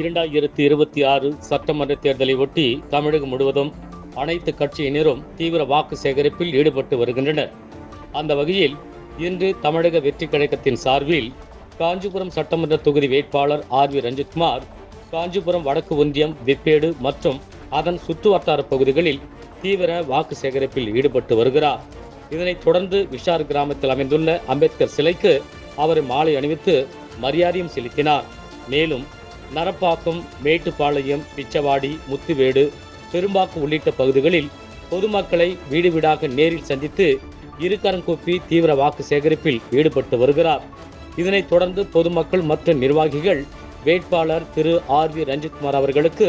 2026 சட்டமன்ற தேர்தலை ஒட்டி தமிழகம் முழுவதும் அனைத்து கட்சியினரும் தீவிர வாக்கு சேகரிப்பில் ஈடுபட்டு வருகின்றனர். அந்த வகையில் இன்று தமிழக வெற்றி கழகத்தின் சார்பில் காஞ்சிபுரம் சட்டமன்ற தொகுதி வேட்பாளர் ஆர்.வி. ரஞ்சித்குமார் காஞ்சிபுரம் வடக்கு ஒன்றியம், விப்பேடு மற்றும் அதன் சுற்றுவட்டார பகுதிகளில் தீவிர வாக்கு சேகரிப்பில் ஈடுபட்டு வருகிறார். இதனைத் தொடர்ந்து விஷார் கிராமத்தில் அமைந்துள்ள அம்பேத்கர் சிலைக்கு அவர் மாலை அணிவித்து மரியாதையும் செலுத்தினார். மேலும் நரப்பாக்கம், மேட்டுப்பாளையம், பிச்சவாடி, முத்துவேடு, பெரும்பாக்கு உள்ளிட்ட பகுதிகளில் பொதுமக்களை வீடு வீடாக நேரில் சந்தித்து இருகரங்கூப்பி தீவிர வாக்கு சேகரிப்பில் ஈடுபட்டு வருகிறார். இதனைத் தொடர்ந்து பொதுமக்கள் மற்றும் நிர்வாகிகள் வேட்பாளர் திரு ஆர்.வி. ரஞ்சித்குமார் அவர்களுக்கு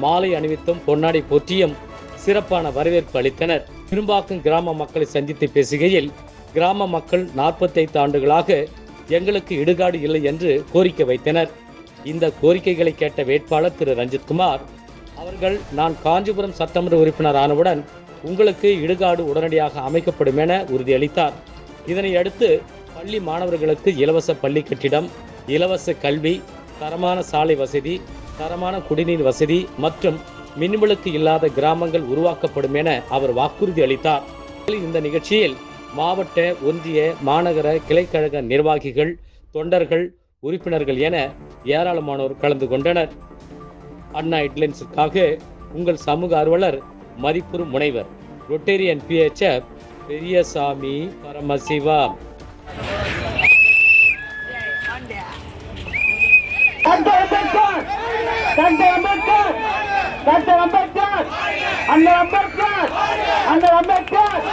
மாலை அணிவித்தும் பொன்னாடை போற்றியும் சிறப்பான வரவேற்பு அளித்தனர். பெரும்பாக்கம் கிராம மக்களை சந்தித்து பேசுகையில், கிராம மக்கள் 45 ஆண்டுகளாக எங்களுக்கு இடுகாடு இல்லை என்று கோரிக்கை வைத்தனர். இந்த கோரிக்கைகளை கேட்ட வேட்பாளர் திரு ரஞ்சித்குமார் அவர்கள், நான் காஞ்சிபுரம் சட்டமன்ற உறுப்பினர் ஆனவுடன் உங்களுக்கு இடுகாடு உடனடியாக அமைக்கப்படும் என உறுதியளித்தார். இதனை அடுத்து பள்ளி மாணவர்களுக்கு இலவச பள்ளி கட்டிடம், இலவச கல்வி, தரமான சாலை வசதி, தரமான குடிநீர் வசதி மற்றும் மின்விளக்கு இல்லாத கிராமங்கள் உருவாக்கப்படும் என அவர் வாக்குறுதி அளித்தார். இந்த நிகழ்ச்சியில் மாவட்ட, ஒன்றிய, மாநகர கிளைக்கழக நிர்வாகிகள், தொண்டர்கள், உறுப்பினர்கள் என ஏராளமானோர் கலந்து கொண்டனர். அண்ணா ஹெட்லைன்ஸுக்காக உங்கள் சமூக ஆர்வலர், மதிப்புறு முனைவர், ரொட்டேரியன் PHF பெரியசாமி பரமசிவா. அம்பேத்கர்